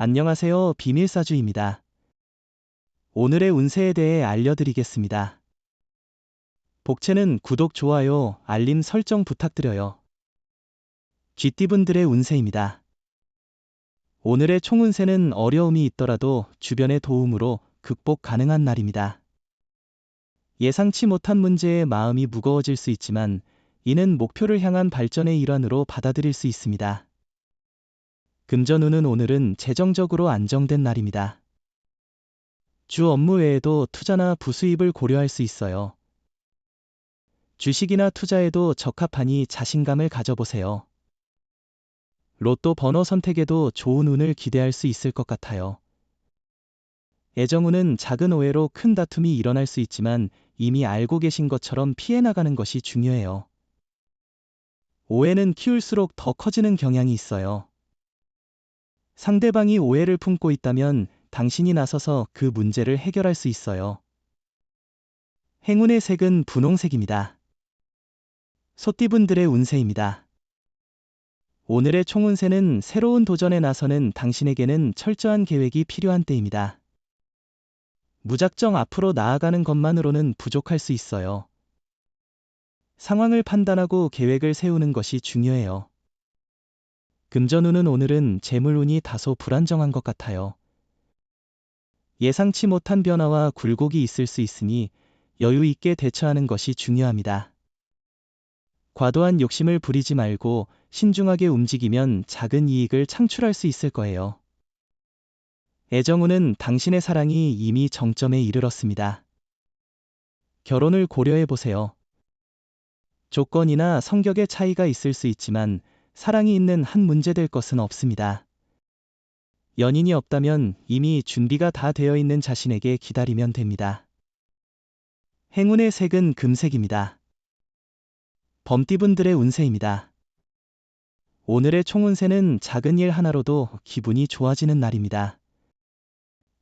안녕하세요. 비밀사주입니다. 오늘의 운세에 대해 알려드리겠습니다. 복채는 구독, 좋아요, 알림 설정 부탁드려요. 쥐띠분들의 운세입니다. 오늘의 총운세는 어려움이 있더라도 주변의 도움으로 극복 가능한 날입니다. 예상치 못한 문제에 마음이 무거워질 수 있지만 이는 목표를 향한 발전의 일환으로 받아들일 수 있습니다. 금전운은 오늘은 재정적으로 안정된 날입니다. 주 업무 외에도 투자나 부수입을 고려할 수 있어요. 주식이나 투자에도 적합하니 자신감을 가져보세요. 로또 번호 선택에도 좋은 운을 기대할 수 있을 것 같아요. 애정운은 작은 오해로 큰 다툼이 일어날 수 있지만 이미 알고 계신 것처럼 피해 나가는 것이 중요해요. 오해는 키울수록 더 커지는 경향이 있어요. 상대방이 오해를 품고 있다면 당신이 나서서 그 문제를 해결할 수 있어요. 행운의 색은 분홍색입니다. 소띠분들의 운세입니다. 오늘의 총운세는 새로운 도전에 나서는 당신에게는 철저한 계획이 필요한 때입니다. 무작정 앞으로 나아가는 것만으로는 부족할 수 있어요. 상황을 판단하고 계획을 세우는 것이 중요해요. 금전운은 오늘은 재물운이 다소 불안정한 것 같아요. 예상치 못한 변화와 굴곡이 있을 수 있으니 여유 있게 대처하는 것이 중요합니다. 과도한 욕심을 부리지 말고 신중하게 움직이면 작은 이익을 창출할 수 있을 거예요. 애정운은 당신의 사랑이 이미 정점에 이르렀습니다. 결혼을 고려해 보세요. 조건이나 성격의 차이가 있을 수 있지만 사랑이 있는 한 문제될 것은 없습니다. 연인이 없다면 이미 준비가 다 되어 있는 자신에게 기다리면 됩니다. 행운의 색은 금색입니다. 범띠분들의 운세입니다. 오늘의 총운세는 작은 일 하나로도 기분이 좋아지는 날입니다.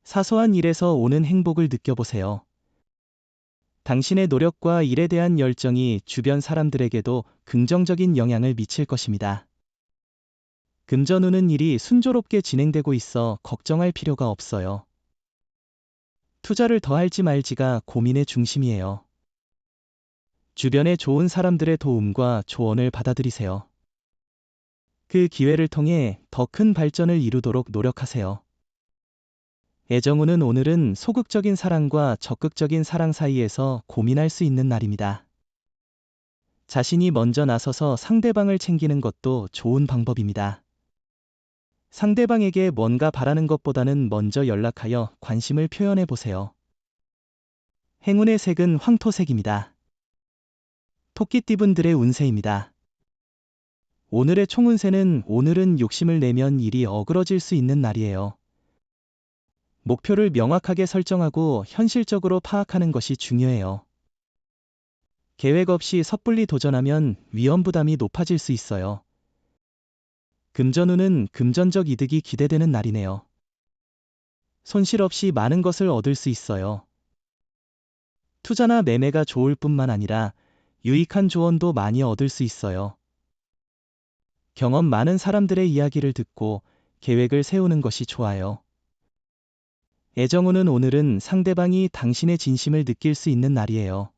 사소한 일에서 오는 행복을 느껴보세요. 당신의 노력과 일에 대한 열정이 주변 사람들에게도 긍정적인 영향을 미칠 것입니다. 금전운은 일이 순조롭게 진행되고 있어 걱정할 필요가 없어요. 투자를 더 할지 말지가 고민의 중심이에요. 주변의 좋은 사람들의 도움과 조언을 받아들이세요. 그 기회를 통해 더 큰 발전을 이루도록 노력하세요. 애정운은 오늘은 소극적인 사랑과 적극적인 사랑 사이에서 고민할 수 있는 날입니다. 자신이 먼저 나서서 상대방을 챙기는 것도 좋은 방법입니다. 상대방에게 뭔가 바라는 것보다는 먼저 연락하여 관심을 표현해 보세요. 행운의 색은 황토색입니다. 토끼띠분들의 운세입니다. 오늘의 총운세는 오늘은 욕심을 내면 일이 어그러질 수 있는 날이에요. 목표를 명확하게 설정하고 현실적으로 파악하는 것이 중요해요. 계획 없이 섣불리 도전하면 위험 부담이 높아질 수 있어요. 금전운은 금전적 이득이 기대되는 날이네요. 손실 없이 많은 것을 얻을 수 있어요. 투자나 매매가 좋을 뿐만 아니라 유익한 조언도 많이 얻을 수 있어요. 경험 많은 사람들의 이야기를 듣고 계획을 세우는 것이 좋아요. 애정운은 오늘은 상대방이 당신의 진심을 느낄 수 있는 날이에요.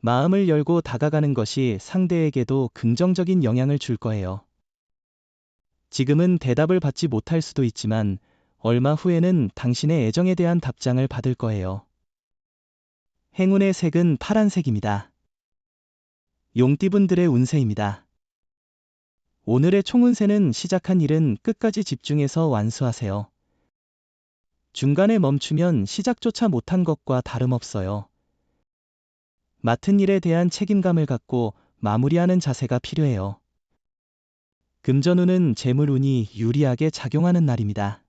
마음을 열고 다가가는 것이 상대에게도 긍정적인 영향을 줄 거예요. 지금은 대답을 받지 못할 수도 있지만 얼마 후에는 당신의 애정에 대한 답장을 받을 거예요. 행운의 색은 파란색입니다. 용띠분들의 운세입니다. 오늘의 총운세는 시작한 일은 끝까지 집중해서 완수하세요. 중간에 멈추면 시작조차 못한 것과 다름없어요. 맡은 일에 대한 책임감을 갖고 마무리하는 자세가 필요해요. 금전운은 재물운이 유리하게 작용하는 날입니다.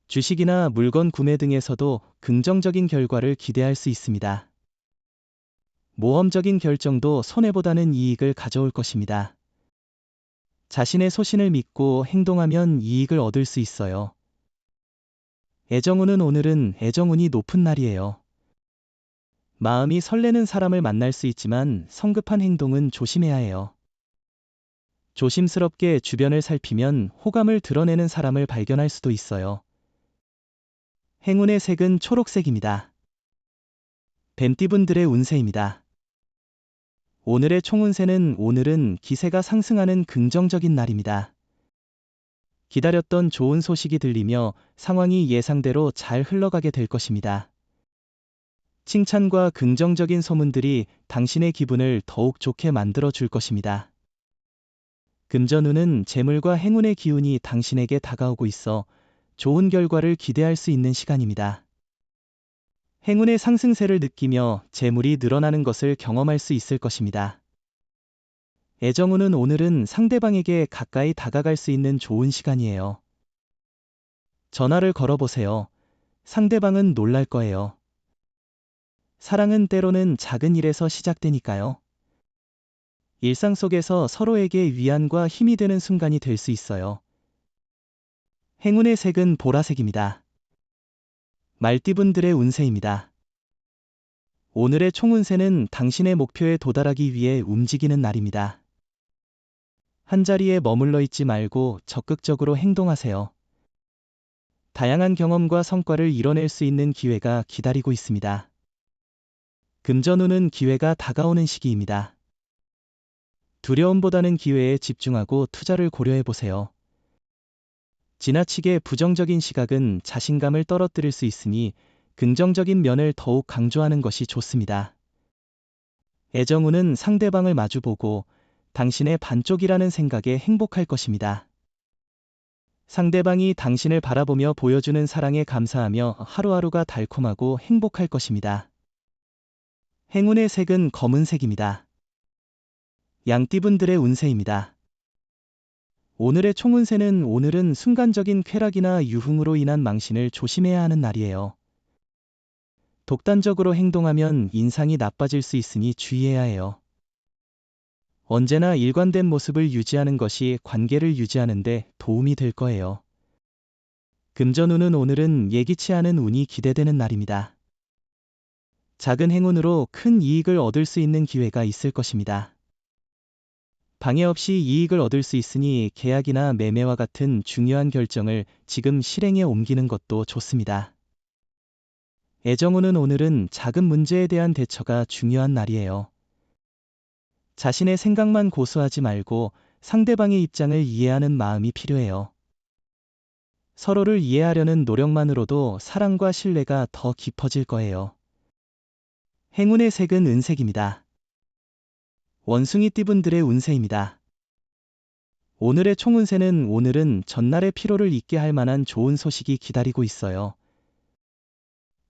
주식이나 물건 구매 등에서도 긍정적인 결과를 기대할 수 있습니다. 모험적인 결정도 손해보다는 이익을 가져올 것입니다. 자신의 소신을 믿고 행동하면 이익을 얻을 수 있어요. 애정운은 오늘은 애정운이 높은 날이에요. 마음이 설레는 사람을 만날 수 있지만 성급한 행동은 조심해야 해요. 조심스럽게 주변을 살피면 호감을 드러내는 사람을 발견할 수도 있어요. 행운의 색은 초록색입니다. 뱀띠분들의 운세입니다. 오늘의 총운세는 오늘은 기세가 상승하는 긍정적인 날입니다. 기다렸던 좋은 소식이 들리며 상황이 예상대로 잘 흘러가게 될 것입니다. 칭찬과 긍정적인 소문들이 당신의 기분을 더욱 좋게 만들어 줄 것입니다. 금전운은 재물과 행운의 기운이 당신에게 다가오고 있어 좋은 결과를 기대할 수 있는 시간입니다. 행운의 상승세를 느끼며 재물이 늘어나는 것을 경험할 수 있을 것입니다. 애정운은 오늘은 상대방에게 가까이 다가갈 수 있는 좋은 시간이에요. 전화를 걸어보세요. 상대방은 놀랄 거예요. 사랑은 때로는 작은 일에서 시작되니까요. 일상 속에서 서로에게 위안과 힘이 되는 순간이 될 수 있어요. 행운의 색은 보라색입니다. 말띠분들의 운세입니다. 오늘의 총운세는 당신의 목표에 도달하기 위해 움직이는 날입니다. 한자리에 머물러 있지 말고 적극적으로 행동하세요. 다양한 경험과 성과를 이뤄낼 수 있는 기회가 기다리고 있습니다. 금전운은 기회가 다가오는 시기입니다. 두려움보다는 기회에 집중하고 투자를 고려해 보세요. 지나치게 부정적인 시각은 자신감을 떨어뜨릴 수 있으니 긍정적인 면을 더욱 강조하는 것이 좋습니다. 애정운은 상대방을 마주보고 당신의 반쪽이라는 생각에 행복할 것입니다. 상대방이 당신을 바라보며 보여주는 사랑에 감사하며 하루하루가 달콤하고 행복할 것입니다. 행운의 색은 검은색입니다. 양띠분들의 운세입니다. 오늘의 총운세는 오늘은 순간적인 쾌락이나 유흥으로 인한 망신을 조심해야 하는 날이에요. 독단적으로 행동하면 인상이 나빠질 수 있으니 주의해야 해요. 언제나 일관된 모습을 유지하는 것이 관계를 유지하는 데 도움이 될 거예요. 금전운은 오늘은 예기치 않은 운이 기대되는 날입니다. 작은 행운으로 큰 이익을 얻을 수 있는 기회가 있을 것입니다. 방해 없이 이익을 얻을 수 있으니 계약이나 매매와 같은 중요한 결정을 지금 실행에 옮기는 것도 좋습니다. 애정운은 오늘은 작은 문제에 대한 대처가 중요한 날이에요. 자신의 생각만 고수하지 말고 상대방의 입장을 이해하는 마음이 필요해요. 서로를 이해하려는 노력만으로도 사랑과 신뢰가 더 깊어질 거예요. 행운의 색은 은색입니다. 원숭이띠분들의 운세입니다. 오늘의 총운세는 오늘은 전날의 피로를 잊게 할 만한 좋은 소식이 기다리고 있어요.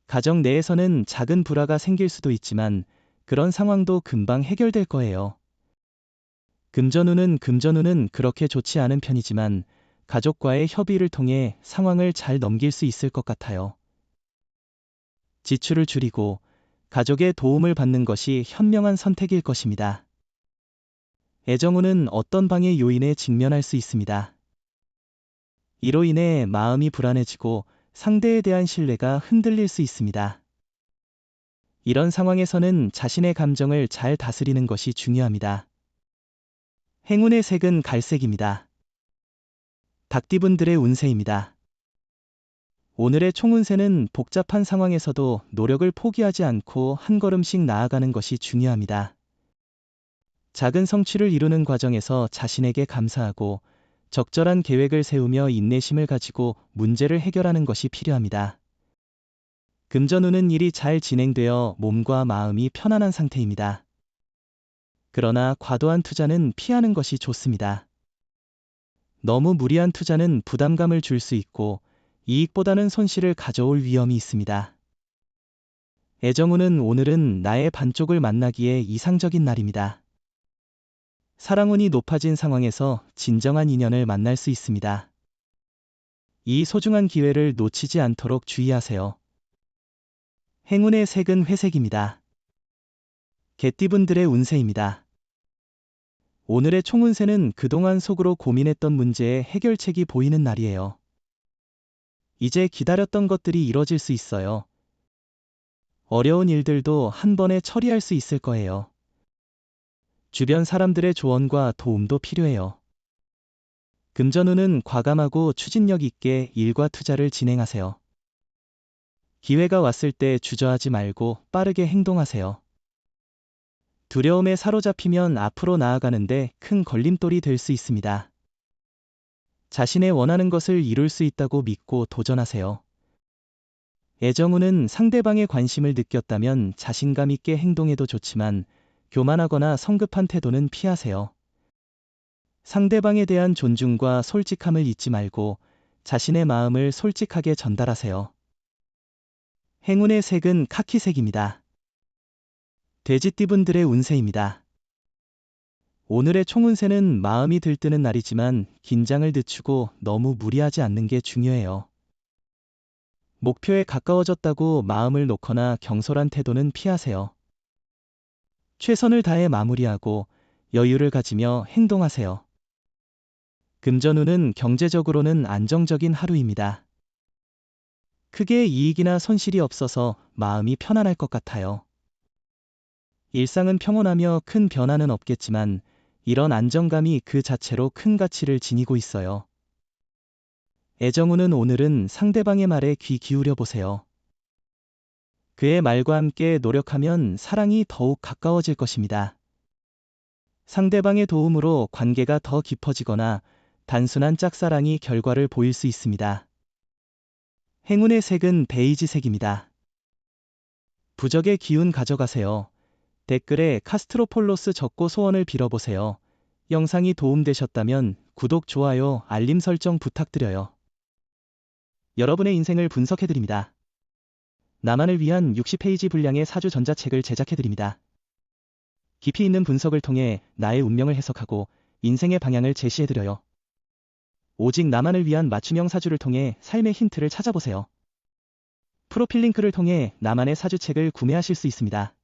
가정 내에서는 작은 불화가 생길 수도 있지만 그런 상황도 금방 해결될 거예요. 금전운은 그렇게 좋지 않은 편이지만 가족과의 협의를 통해 상황을 잘 넘길 수 있을 것 같아요. 지출을 줄이고 가족의 도움을 받는 것이 현명한 선택일 것입니다. 애정운은 어떤 방해 요인에 직면할 수 있습니다. 이로 인해 마음이 불안해지고 상대에 대한 신뢰가 흔들릴 수 있습니다. 이런 상황에서는 자신의 감정을 잘 다스리는 것이 중요합니다. 행운의 색은 갈색입니다. 닭띠분들의 운세입니다. 오늘의 총운세는 복잡한 상황에서도 노력을 포기하지 않고 한 걸음씩 나아가는 것이 중요합니다. 작은 성취를 이루는 과정에서 자신에게 감사하고 적절한 계획을 세우며 인내심을 가지고 문제를 해결하는 것이 필요합니다. 금전운은 일이 잘 진행되어 몸과 마음이 편안한 상태입니다. 그러나 과도한 투자는 피하는 것이 좋습니다. 너무 무리한 투자는 부담감을 줄 수 있고 이익보다는 손실을 가져올 위험이 있습니다. 애정운은 오늘은 나의 반쪽을 만나기에 이상적인 날입니다. 사랑운이 높아진 상황에서 진정한 인연을 만날 수 있습니다. 이 소중한 기회를 놓치지 않도록 주의하세요. 행운의 색은 회색입니다. 개띠분들의 운세입니다. 오늘의 총운세는 그동안 속으로 고민했던 문제의 해결책이 보이는 날이에요. 이제 기다렸던 것들이 이뤄질 수 있어요. 어려운 일들도 한 번에 처리할 수 있을 거예요. 주변 사람들의 조언과 도움도 필요해요. 금전운은 과감하고 추진력 있게 일과 투자를 진행하세요. 기회가 왔을 때 주저하지 말고 빠르게 행동하세요. 두려움에 사로잡히면 앞으로 나아가는데 큰 걸림돌이 될 수 있습니다. 자신의 원하는 것을 이룰 수 있다고 믿고 도전하세요. 애정운은 상대방의 관심을 느꼈다면 자신감 있게 행동해도 좋지만 교만하거나 성급한 태도는 피하세요. 상대방에 대한 존중과 솔직함을 잊지 말고 자신의 마음을 솔직하게 전달하세요. 행운의 색은 카키색입니다. 돼지띠분들의 운세입니다. 오늘의 총운세는 마음이 들뜨는 날이지만 긴장을 늦추고 너무 무리하지 않는 게 중요해요. 목표에 가까워졌다고 마음을 놓거나 경솔한 태도는 피하세요. 최선을 다해 마무리하고 여유를 가지며 행동하세요. 금전운은 경제적으로는 안정적인 하루입니다. 크게 이익이나 손실이 없어서 마음이 편안할 것 같아요. 일상은 평온하며 큰 변화는 없겠지만 이런 안정감이 그 자체로 큰 가치를 지니고 있어요. 애정운은 오늘은 상대방의 말에 귀 기울여 보세요. 그의 말과 함께 노력하면 사랑이 더욱 가까워질 것입니다. 상대방의 도움으로 관계가 더 깊어지거나 단순한 짝사랑이 결과를 보일 수 있습니다. 행운의 색은 베이지색입니다. 부적의 기운 가져가세요. 댓글에 카스트로폴로스 적고 소원을 빌어보세요. 영상이 도움되셨다면 구독, 좋아요, 알림 설정 부탁드려요. 여러분의 인생을 분석해드립니다. 나만을 위한 60페이지 분량의 사주 전자책을 제작해드립니다. 깊이 있는 분석을 통해 나의 운명을 해석하고 인생의 방향을 제시해드려요. 오직 나만을 위한 맞춤형 사주를 통해 삶의 힌트를 찾아보세요. 프로필 링크를 통해 나만의 사주책을 구매하실 수 있습니다.